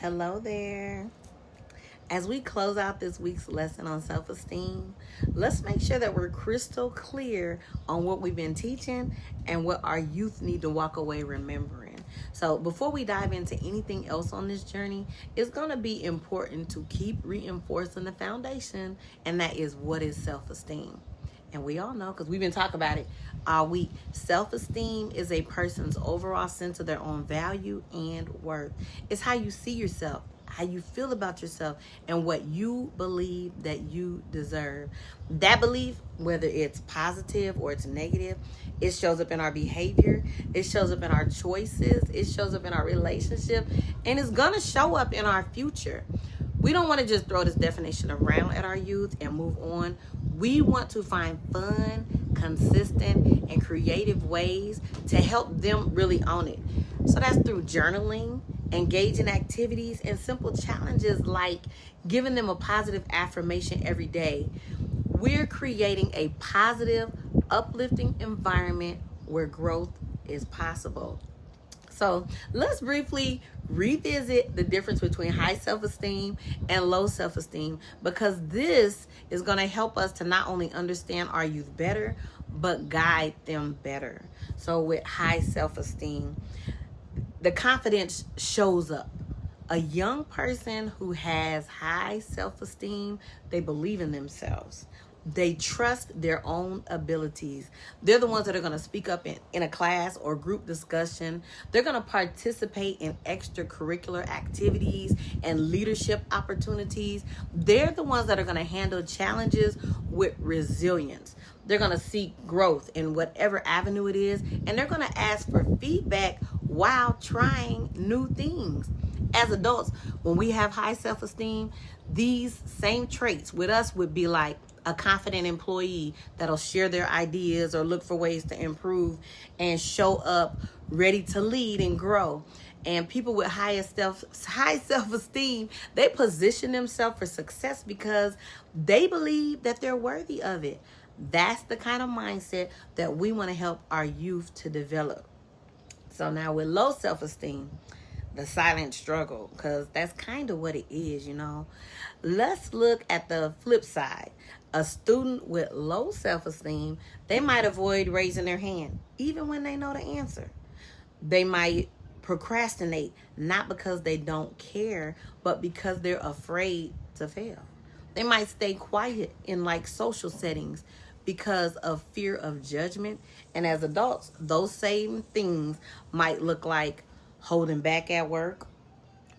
Hello there. As we close out this week's lesson on self esteem, let's make sure that we're crystal clear on what we've been teaching and what our youth need to walk away remembering. So, before we dive into anything else on this journey, it's going to be important to keep reinforcing the foundation, and that is what is self esteem. And we all know, because we've been talking about it all week, self-esteem is a person's overall sense of their own value and worth. It's how you see yourself, how you feel about yourself, and what you believe that you deserve. That belief, whether it's positive or it's negative, it shows up in our behavior, it shows up in our choices, it shows up in our relationship, and it's going to show up in our future. We don't want to just throw this definition around at our youth and move on. We want to find fun, consistent, and creative ways to help them really own it. So that's through journaling, engaging activities, and simple challenges like giving them a positive affirmation every day. We're creating a positive, uplifting environment where growth is possible. So let's briefly revisit the difference between high self-esteem and low self-esteem, because this is going to help us to not only understand our youth better, but guide them better. So with high self-esteem, the confidence shows up. A young person who has high self-esteem, they believe in themselves. They trust their own abilities. They're the ones that are going to speak up in a class or group discussion. They're going to participate in extracurricular activities and leadership opportunities. They're the ones that are going to handle challenges with resilience. They're going to seek growth in whatever avenue it is, and they're going to ask for feedback while trying new things. As adults, when we have high self-esteem, these same traits with us would be like a confident employee that'll share their ideas or look for ways to improve and show up ready to lead and grow. And people with high self-esteem, they position themselves for success because they believe that they're worthy of it. That's the kind of mindset that we want to help our youth to develop. So now with low self-esteem, the silent struggle, because that's kind of what it is, Let's look at the flip side. A student with low self-esteem, they might avoid raising their hand, even when they know the answer. They might procrastinate, not because they don't care, but because they're afraid to fail. They might stay quiet in social settings because of fear of judgment. And as adults, those same things might look like holding back at work,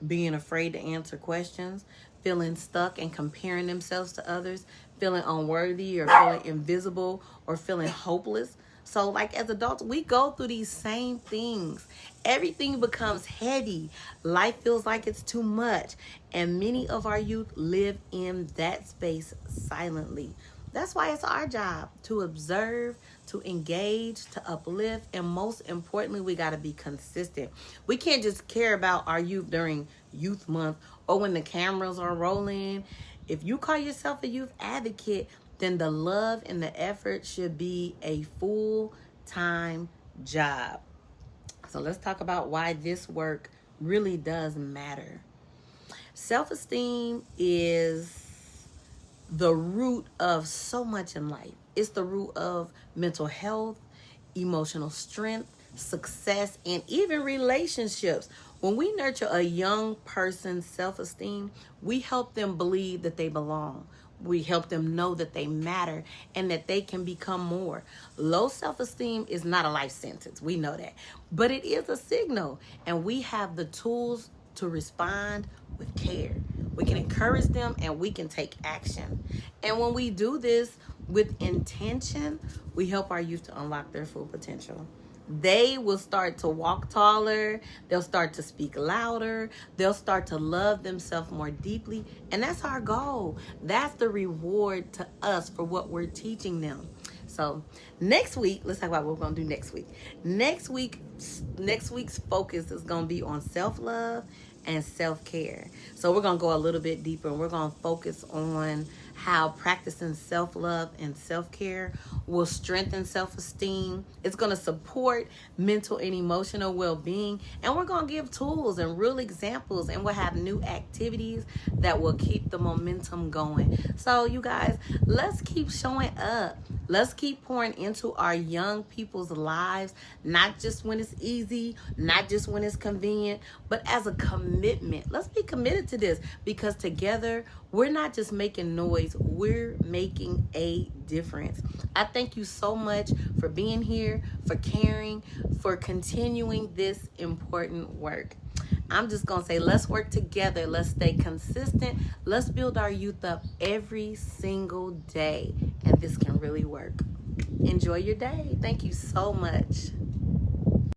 being afraid to answer questions, feeling stuck and comparing themselves to others, feeling unworthy or feeling invisible or feeling hopeless. So as adults, we go through these same things. Everything becomes heavy. Life feels like it's too much. And many of our youth live in that space silently. That's why it's our job to observe, to engage, to uplift, and most importantly, we got to be consistent. We can't just care about our youth during Youth Month or when the cameras are rolling. If you call yourself a youth advocate, then the love and the effort should be a full-time job. So let's talk about why this work really does matter. Self-esteem is the root of so much in life. It's the root of mental health, emotional strength, success, and even relationships. When we nurture a young person's self-esteem, we help them believe that they belong. We help them know that they matter and that they can become more. Low self-esteem is not a life sentence. We know that. But it is a signal, and we have the tools to respond with care. We can encourage them and we can take action. And when we do this with intention, we help our youth to unlock their full potential. They will start to walk taller. They'll start to speak louder. They'll start to love themselves more deeply. And that's our goal. That's the reward to us for what we're teaching them. So next week, let's talk about what we're going to do next week. Next week's focus is going to be on self-love and self-care. So we're going to go a little bit deeper, and we're going to focus on how practicing self-love and self-care will strengthen self-esteem. It's going to support mental and emotional well-being, and we're going to give tools and real examples, and we'll have new activities that will keep the momentum going. So you guys, let's keep showing up. Let's keep pouring into our young people's lives, not just when it's easy, not just when it's convenient, but as a commitment. Let's be committed to this, because together we're not just making noise, we're making a difference. I thank you so much for being here, for caring, for continuing this important work. I'm just going to say, let's work together. Let's stay consistent. Let's build our youth up every single day. And this can really work. Enjoy your day. Thank you so much.